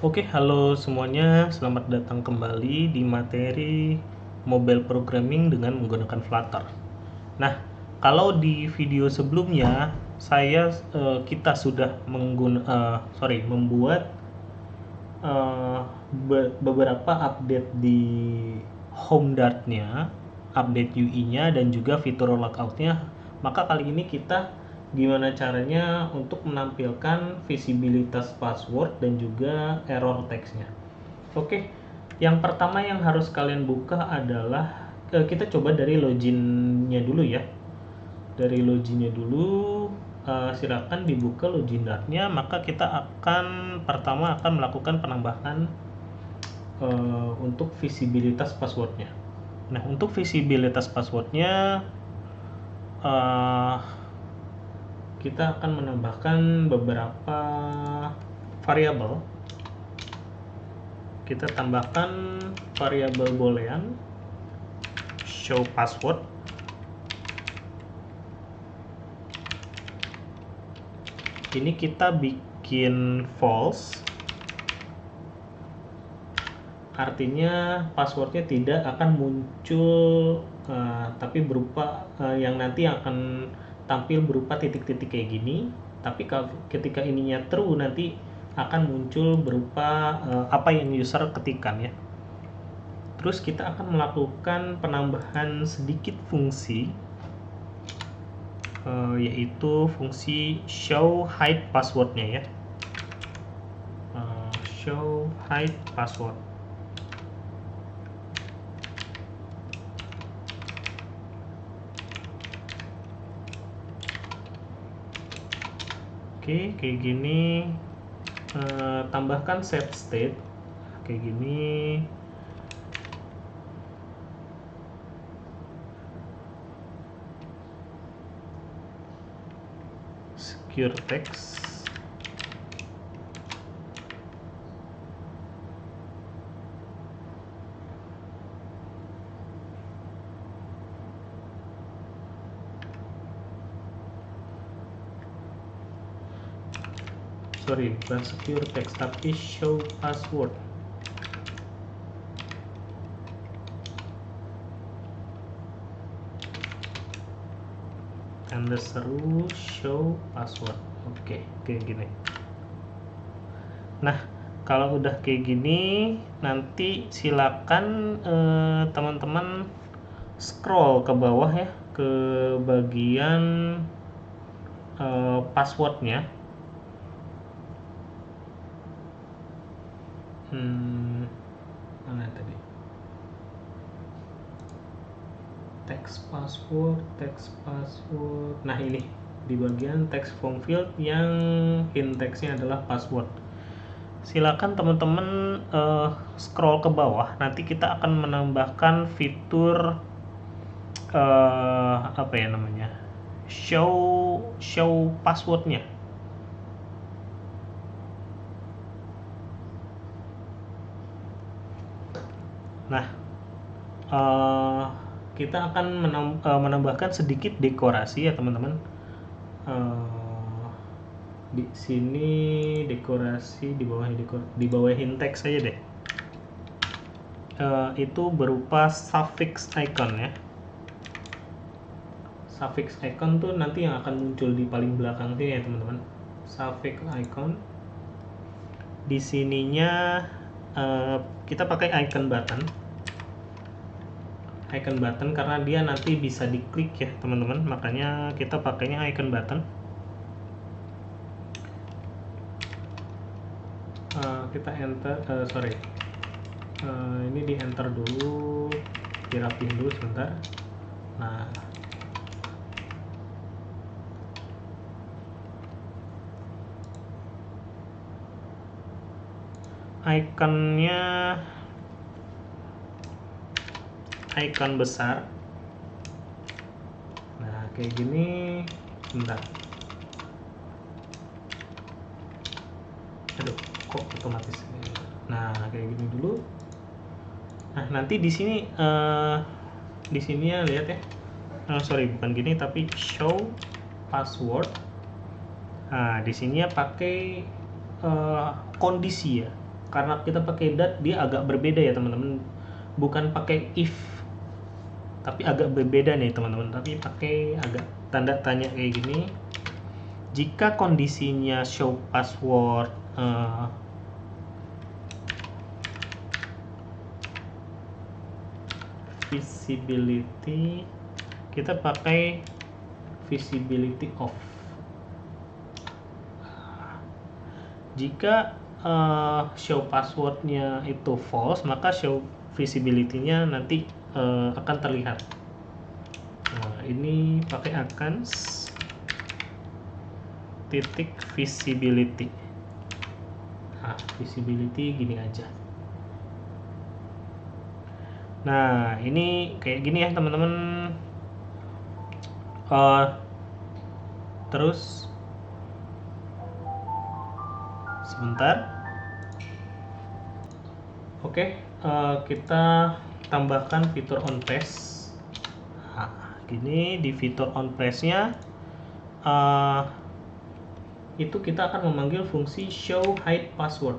Oke, halo semuanya. Selamat datang kembali di materi mobile programming dengan menggunakan Flutter. Nah, kalau di video sebelumnya kita sudah membuat beberapa update di home Dart-nya, update UI-nya dan juga fitur logout-nya. Maka kali ini kita gimana caranya untuk menampilkan visibilitas password dan juga error text-nya. Oke, yang pertama yang harus kalian buka adalah kita coba dari login-nya dulu ya. Dari login-nya dulu, silakan dibuka login Dart-nya, maka kita pertama akan melakukan penambahan untuk visibilitas passwordnya. Nah, untuk visibilitas passwordnya kita akan menambahkan beberapa variabel. Kita tambahkan variabel boolean show password. Ini kita bikin false, artinya passwordnya tidak akan muncul, tapi berupa yang nanti akan tampil berupa titik-titik kayak gini. Tapi ketika ininya true, nanti akan muncul berupa apa yang user ketikkan ya. Terus kita akan melakukan penambahan sedikit fungsi, yaitu fungsi show hide passwordnya ya. Show hide password. Oke, kayak gini. Tambahkan set state kayak gini. Secure text. Sorry, bukan secure text tapi show password. Tanda seru show password. Oke, kayak gini. Nah, kalau udah kayak gini, nanti silakan teman-teman scroll ke bawah ya, ke bagian passwordnya. Mana tadi? Text password. Nah, ini di bagian text form field yang hint text-nya adalah password. Silakan teman-teman scroll ke bawah. Nanti kita akan menambahkan fitur apa ya namanya? Show passwordnya. Nah, kita akan menambahkan sedikit dekorasi ya teman-teman. Di sini dekorasi di bawah hint text saja deh. Itu berupa suffix icon ya. Suffix icon tuh nanti yang akan muncul di paling belakang sini ya teman-teman. Suffix icon. Di sininya kita pakai icon button karena dia nanti bisa diklik ya teman-teman, makanya kita pakainya icon button. Kita enter, ini di enter dulu, dirapiin dulu sebentar. Nah, ikonnya icon besar. Nah, kayak gini. Bentar. Aduh, kok otomatis. Nah, kayak gini dulu. Nah, nanti di sini ya lihat ya. Bukan gini tapi show password. Nah, di sini ya pakai kondisi ya. karena kita pakai dat dia agak berbeda ya teman-teman, bukan pakai if tapi agak berbeda nih teman-teman, tapi pakai agak tanda tanya kayak gini. Jika kondisinya show password visibility, kita pakai visibility off. Jika show passwordnya itu false, maka show visibility-nya nanti akan terlihat. Nah, ini pakai akan titik visibility. Nah, visibility gini aja. Nah, ini kayak gini ya teman-teman. Terus sebentar. Oke, kita tambahkan fitur on press. Nah, gini di fitur on press-nya itu kita akan memanggil fungsi show hide password.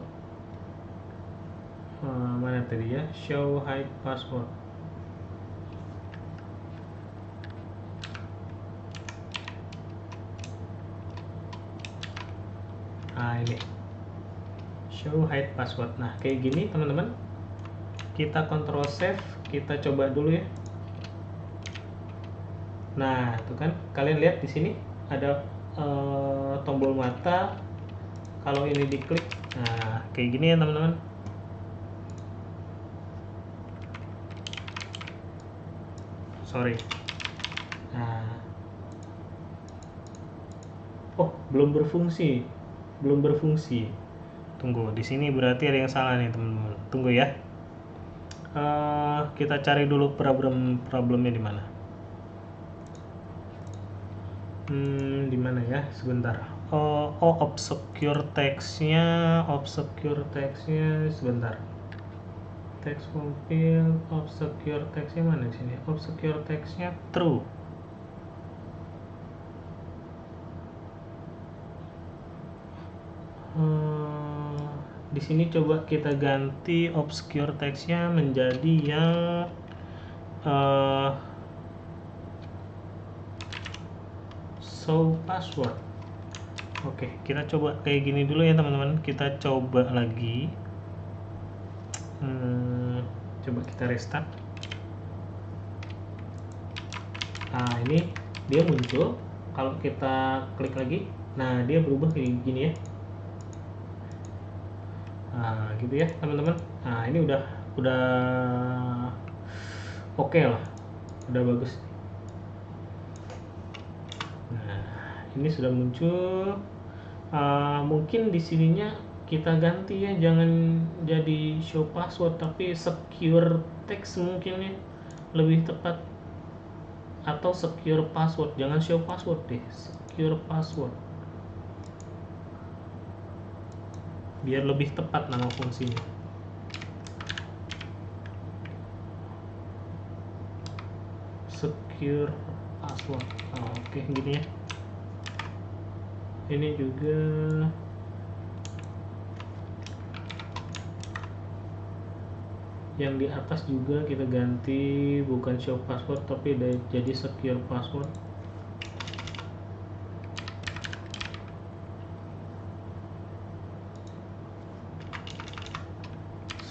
Mana tadi ya, show hide password. Nah, ini show hide password. Nah, kayak gini teman-teman. Kita control save, kita coba dulu ya. Nah, itu kan kalian lihat di sini ada tombol mata. Kalau ini diklik, nah kayak gini ya teman-teman. Sorry. Nah, oh belum berfungsi, Tunggu, di sini berarti ada yang salah nih teman-teman. Tunggu ya. Kita cari dulu problemnya di mana. Di mana ya? Sebentar. Obscure text-nya sebentar. Text field obscure text-nya mana di sini? Obscure text-nya true. Di sini coba kita ganti obscure text-nya menjadi yang show password. Oke, kita coba kayak gini dulu ya teman-teman. Kita coba lagi. Coba kita restart. Nah, ini dia muncul. Kalau kita klik lagi, nah dia berubah kayak gini ya. Nah, gitu ya teman-teman. Nah, ini udah oke lah, udah bagus. Nah, ini sudah muncul. Mungkin di sininya kita ganti ya, jangan jadi show password tapi secure text mungkin ya lebih tepat, atau secure password. Jangan show password deh, secure password biar lebih tepat nama fungsinya. Secure password. Oke, gini ya. Ini juga yang di atas juga kita ganti, bukan show password tapi jadi secure password.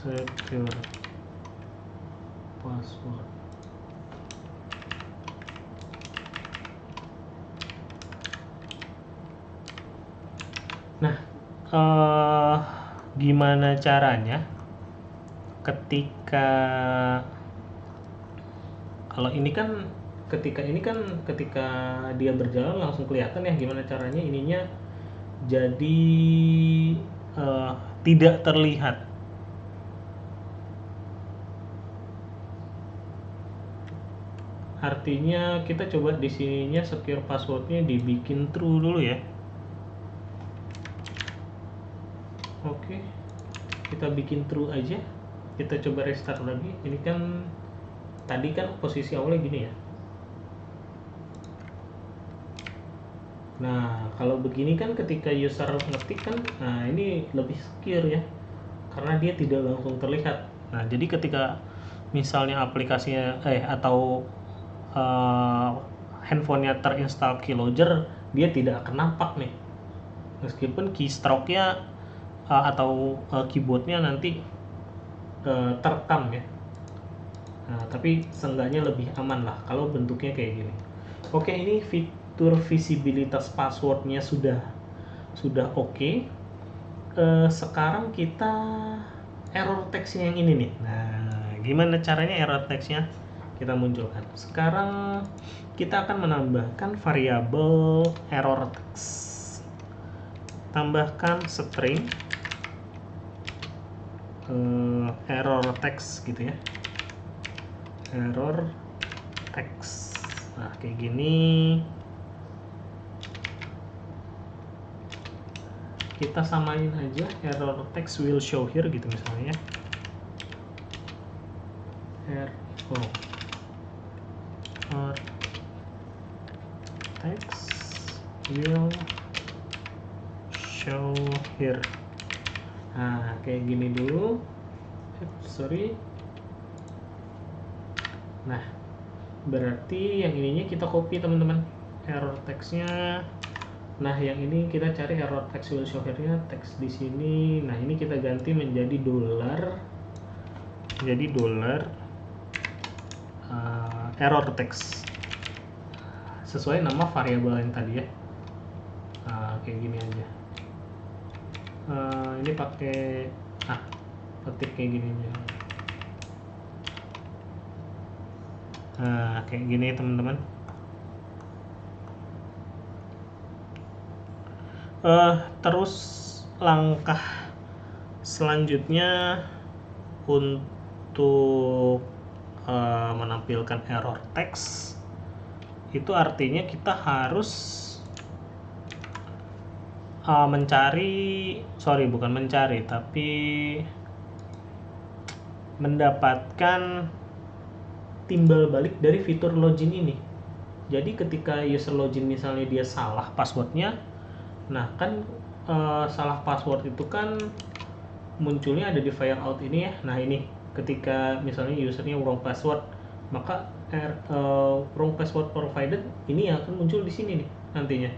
Secure password. Nah, gimana caranya ketika kalau ini kan ketika dia berjalan langsung kelihatan ya, gimana caranya ininya jadi tidak terlihat. Artinya kita coba di sininya secure passwordnya dibikin true dulu ya. Oke, kita bikin true aja. Kita coba restart lagi. Ini kan tadi kan posisi awalnya gini ya. Nah, kalau begini kan ketika user ngetik kan, nah ini lebih secure ya. karena dia tidak langsung terlihat. Nah, jadi ketika misalnya aplikasinya atau handphonenya terinstall keylogger, dia tidak akan nampak nih, meskipun keystroke-nya atau keyboardnya nanti terekam ya. Nah, tapi seenggaknya lebih aman lah kalau bentuknya kayak gini. Oke, ini fitur visibilitas passwordnya sudah oke. Sekarang kita error text-nya yang ini nih. Nah, gimana caranya error text-nya kita munculkan? Sekarang kita akan menambahkan variabel error text. Tambahkan string error text gitu ya. Error text. Nah, kayak gini. Kita samain aja, error text will show here gitu misalnya. Error text will show here. Nah, kayak gini dulu. Sorry. Nah, berarti yang ininya kita copy teman-teman, error textnya. Nah, yang ini kita cari error text will show here-nya, teks di sini. Nah, ini kita ganti menjadi $, jadi error text sesuai nama variabel yang tadi ya. Kayak gini aja. Ini pakai ketik kayak gini aja. Nah, kayak gini teman-teman. Terus langkah selanjutnya untuk menampilkan error text itu artinya kita harus mendapatkan timbal balik dari fitur login ini. Jadi ketika user login misalnya dia salah passwordnya, nah kan salah password itu kan munculnya ada di file out ini ya. Nah, ini ketika misalnya usernya wrong password, maka wrong password provided ini yang akan muncul di sini nih nantinya.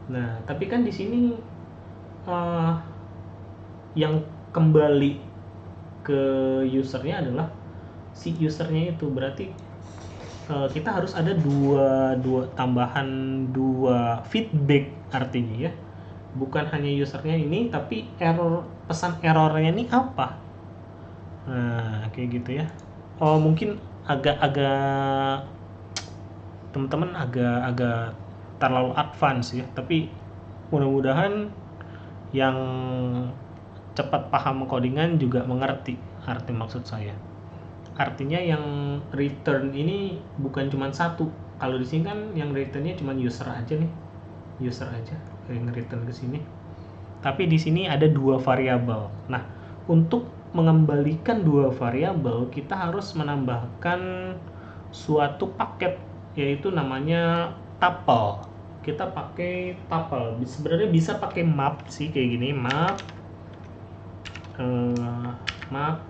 Nah, tapi kan di sini yang kembali ke usernya adalah si usernya itu, berarti kita harus ada tambahan dua feedback artinya ya, bukan hanya usernya ini tapi pesan errornya ini apa. Nah, kayak gitu ya. Mungkin agak teman-teman agak terlalu advance ya, tapi mudah-mudahan yang cepat paham codingan juga mengerti arti maksud saya. Artinya yang return ini bukan cuma satu. Kalau di sini kan yang returnnya cuma user aja nih, user aja yang return ke sini. Tapi di sini ada dua variabel. Nah, untuk mengembalikan dua variabel kita harus menambahkan suatu paket, yaitu namanya tuple. Kita pakai tuple. Sebenarnya bisa pakai map sih, kayak gini, map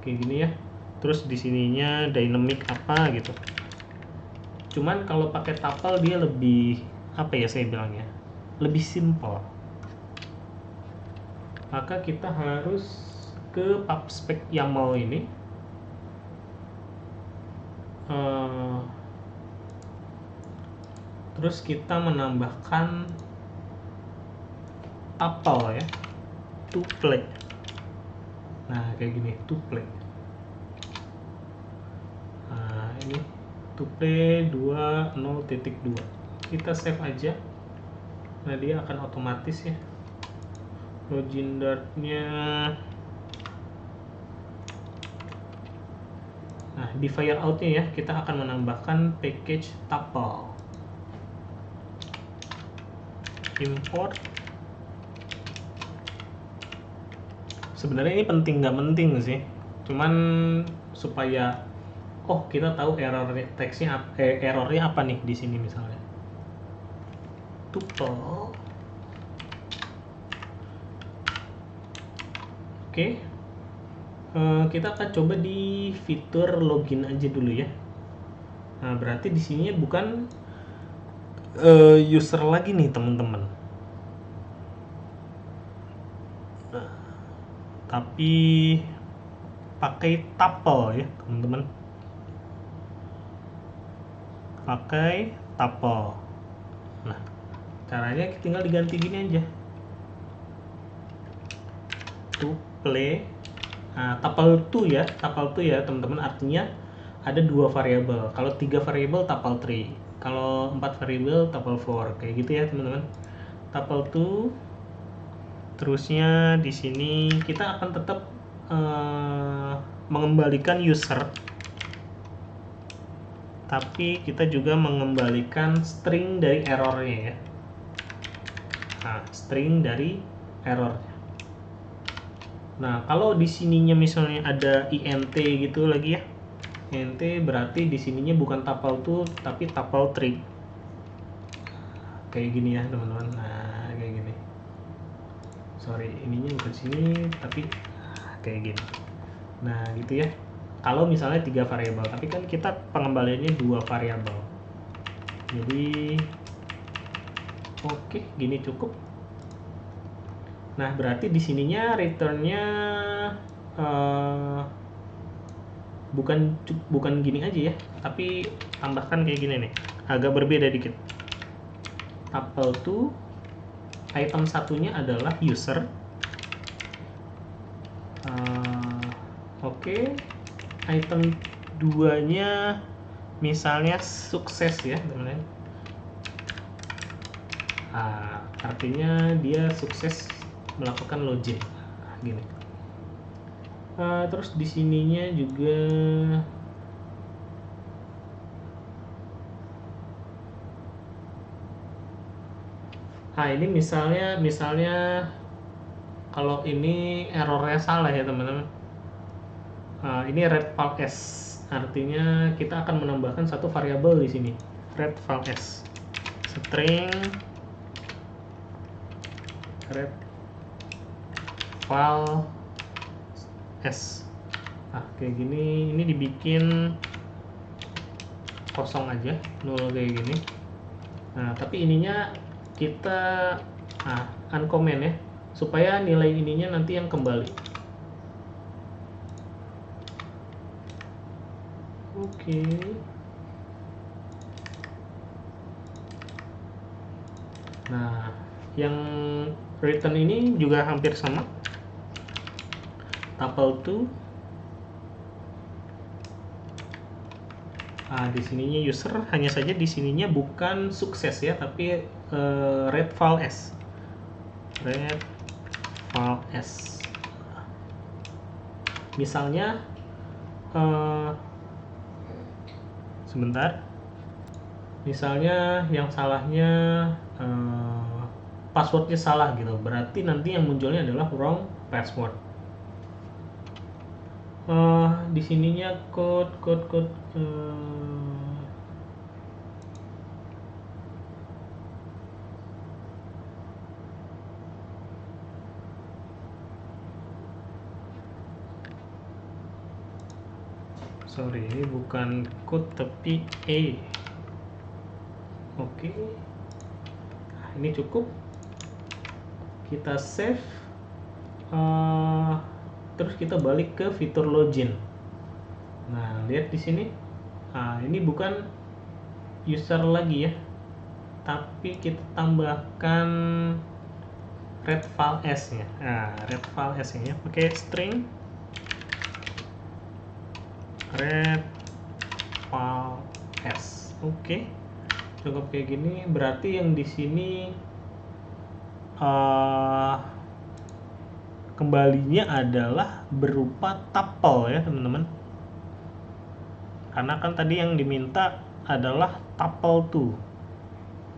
kayak gini ya. Terus di sininya dynamic apa gitu. Cuman kalau pakai tuple dia lebih saya bilangnya lebih simple. Maka kita harus ke pubspec YAML ini. Terus kita menambahkan tuple ya, tuple. Nah, kayak gini, tuple. Nah, ini tuple 20.2. Kita save aja. Nah, dia akan otomatis ya. Login Dart-nya. Nah, di file out-nya ya, kita akan menambahkan package tuple. Import. Sebenarnya ini penting nggak penting sih, cuman supaya kita tahu error text-nya errornya apa nih di sini misalnya. Tuple. Oke. Kita akan coba di fitur login aja dulu ya. Nah, berarti di sini bukan user lagi nih teman-teman. Nah, tapi pakai tuple ya teman-teman. Pakai tuple. Nah, caranya tinggal diganti gini aja. Tuple. Nah, tuple to ya teman-teman, artinya ada 2 variabel. Kalau 3 variabel tuple 3. Kalau 4 variabel tuple 4. Kayak gitu ya teman-teman. Tuple to. Terusnya di sini kita akan tetap mengembalikan user, tapi kita juga mengembalikan string dari errornya ya. Nah, string dari errornya. Nah, kalau di sininya misalnya ada int gitu lagi ya, int berarti di sininya bukan tuple 2 tapi tuple 3. Kayak gini ya teman-teman. Nah, kayak gini. Sorry, ininya bukan sini tapi kayak gini. Nah, gitu ya. Kalau misalnya 3 variabel, tapi kan kita pengembaliannya 2 variabel. Jadi oke, gini cukup. Nah, berarti di sininya returnnya bukan gini aja ya, tapi tambahkan kayak gini nih. Agak berbeda dikit. Tuple to item satunya adalah user. Oke. Item 2-nya misalnya sukses ya teman-teman. Artinya dia sukses melakukan login. Gini. Terus di sininya juga ini misalnya kalau ini errornya salah ya teman-teman. Ini readval s, artinya kita akan menambahkan satu variabel di sini, readval s, string readval s. Kayak gini, ini dibikin kosong aja, 0 kayak gini. Nah, tapi ininya kita uncomment ya, supaya nilai ininya nanti yang kembali. Oke. Nah, yang return ini juga hampir sama. Tuple 2. Di sininya user, hanya saja di sininya bukan sukses ya, tapi readval s. Readval s. Misalnya sebentar. Misalnya yang salahnya passwordnya salah gitu, berarti nanti yang munculnya adalah wrong password. Di sininya code sorry, ini bukan code tapi Oke. Ini cukup, kita save, terus kita balik ke fitur login. Nah, lihat di sini, ini bukan user lagi ya, tapi kita tambahkan readval s nya. Readval s nya pakai string readval s. Oke. Cukup kayak gini, berarti yang di sini kembalinya adalah berupa tuple ya teman-teman, karena kan tadi yang diminta adalah tuple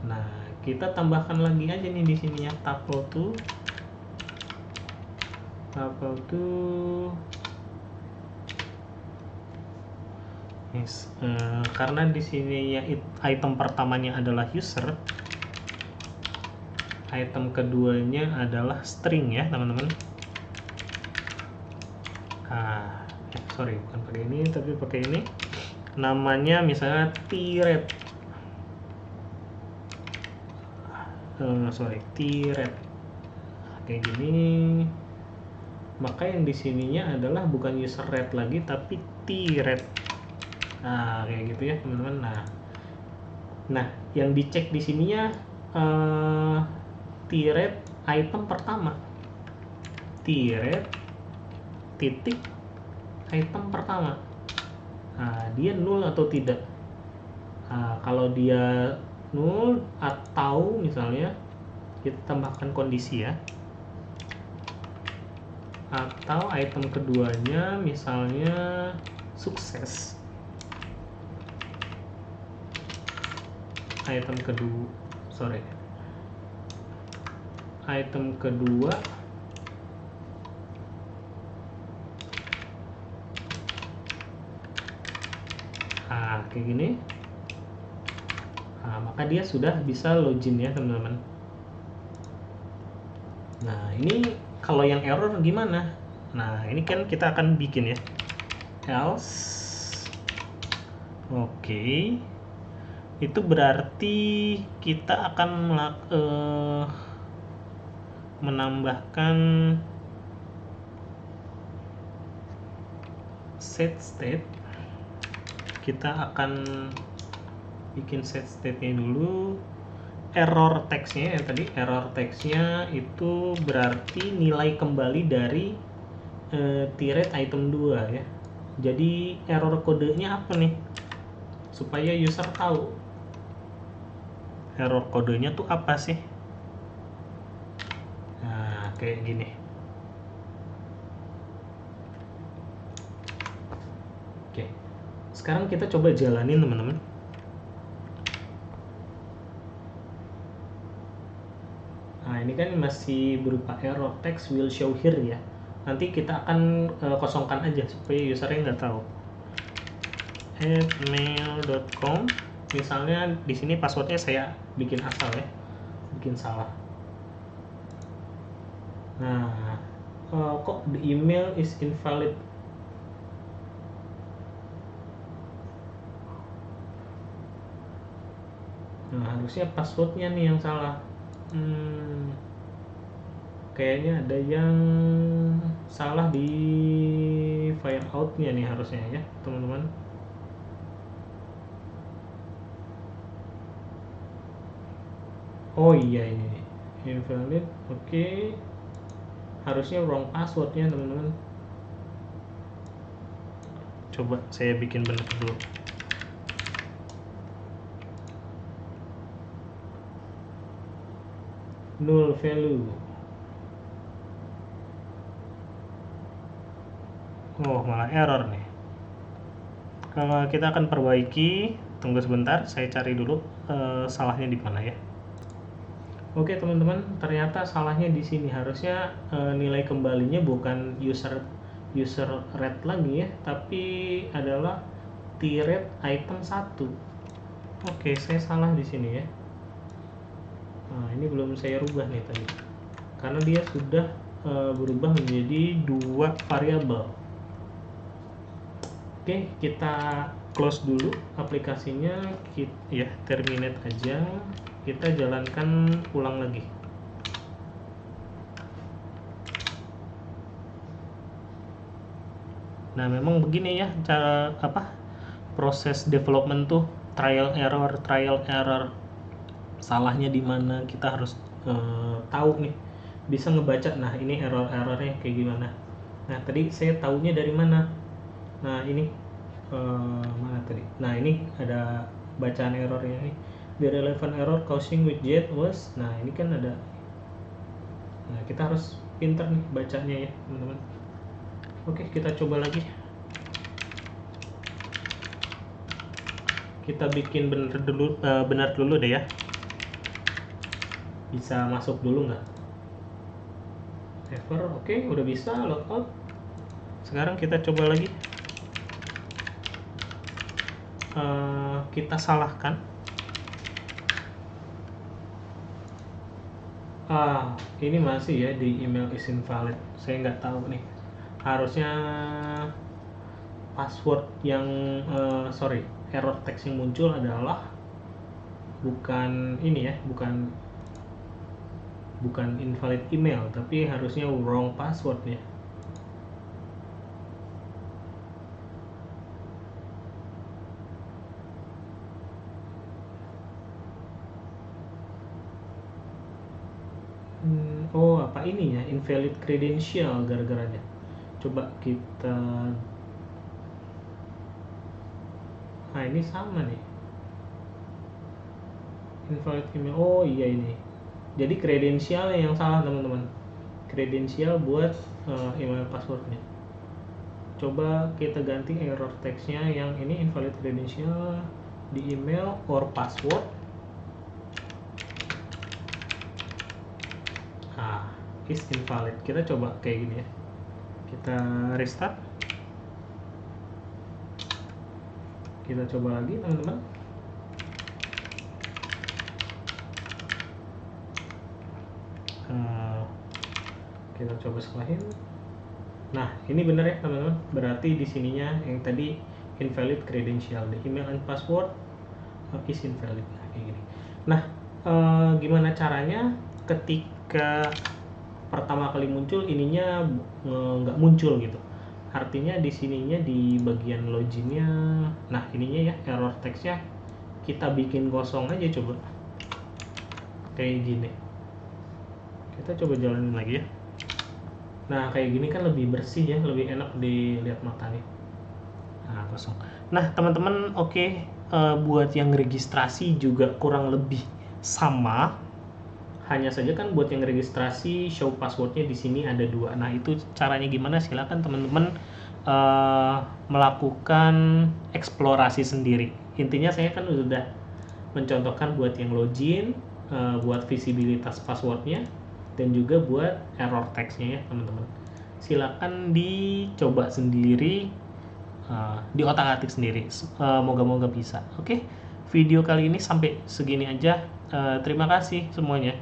2. Nah, kita tambahkan lagi aja nih di sini ya, tuple 2 yes. Karena di sini ya item pertamanya adalah user, item keduanya adalah string ya teman-teman. Sorry, bukan pakai ini tapi pakai ini, namanya misalnya T-red. T-red kayak gini, maka yang di sininya adalah bukan user red lagi tapi T-red. Kayak gitu ya teman-teman. Nah yang dicek di sininya T-red item pertama, T-red titik item pertama. Dia null atau tidak. Kalau dia null atau misalnya kita tambahkan kondisi ya, atau item keduanya misalnya sukses, item kedua kayak gini, maka dia sudah bisa login ya teman-teman. Nah ini kalau yang error gimana? Nah ini kan kita akan bikin ya, else. Oke. Itu berarti kita akan menambahkan set state. Kita akan bikin set state-nya dulu. Error text-nya ya tadi, error text-nya itu berarti nilai kembali dari T-red item 2 ya. Jadi error kodenya apa nih? Supaya user tahu error kodenya tuh apa sih. Nah kayak gini. Oke, sekarang kita coba jalanin teman-teman. Nah ini kan masih berupa error text will show here ya. Nanti kita akan kosongkan aja supaya usernya nggak tahu. @mail.com, misalnya di sini passwordnya saya bikin asal ya, bikin salah. Nah kok the email is invalid. Nah harusnya passwordnya nih yang salah. Kayaknya ada yang salah di file out-nya nih harusnya ya teman-teman. Oh iya ini invalid. Oke. Harusnya wrong passwordnya teman-teman. Coba saya bikin benar dulu. Null value. Oh malah error nih. Kalau kita akan perbaiki, tunggu sebentar, saya cari dulu salahnya di mana ya. Oke teman-teman, ternyata salahnya di sini. Harusnya nilai kembalinya bukan user red lagi ya, tapi adalah T-red item 1. Oke, saya salah di sini ya. Nah, ini belum saya rubah nih tadi. Karena dia sudah berubah menjadi 2 variabel. Oke, kita close dulu aplikasinya, ya terminate aja. Kita jalankan ulang lagi. Nah memang begini ya cara proses development tuh, trial error. Salahnya di mana kita harus tahu nih, bisa ngebaca. Nah ini errornya kayak gimana. Nah tadi saya tahunya dari mana. Nah ini mana tadi. Nah ini ada bacaan errornya nih. The relevant error causing widget was. Nah ini kan ada. Nah kita harus pinter nih bacanya ya teman-teman. Oke kita coba lagi. Kita bikin benar dulu deh ya. Bisa masuk dulu nggak? Ever, oke, udah bisa logout. Sekarang kita coba lagi. Kita salahkan. Ini masih ya di email is invalid. Saya nggak tahu nih. harusnya password yang error text yang muncul adalah bukan ini ya, bukan invalid email, tapi harusnya wrong password ya. Oh, apa ini ya, invalid credential gara-garanya. Coba kita, nah ini sama nih, invalid email. Oh iya, ini jadi kredensial yang salah teman-teman, kredensial buat email passwordnya. Coba kita ganti error textnya yang ini, invalid credential di email or password. Is invalid. Kita coba kayak gini ya, kita restart, kita coba lagi teman-teman. Kita coba sekalian. Nah ini benar ya teman-teman, berarti di sininya yang tadi invalid credential, the email and password is invalid. Nah, kayak gini. Nah gimana caranya ketika pertama kali muncul ininya nggak muncul gitu, artinya di sininya di bagian loginnya, nah ininya ya error textnya kita bikin kosong aja, coba kayak gini. Kita coba jalanin lagi ya. Nah kayak gini kan lebih bersih ya, lebih enak dilihat mata nih. Nah kosong. Nah teman-teman, oke, buat yang registrasi juga kurang lebih sama. Hanya saja kan buat yang registrasi show passwordnya di sini ada 2. Nah itu caranya gimana? Silakan teman-teman melakukan eksplorasi sendiri. Intinya saya kan sudah mencontohkan buat yang login, buat visibilitas passwordnya, dan juga buat error textnya ya teman-teman. Silakan dicoba sendiri, di otak-atik sendiri. Moga-moga bisa. Oke, video kali ini sampai segini aja. Terima kasih semuanya.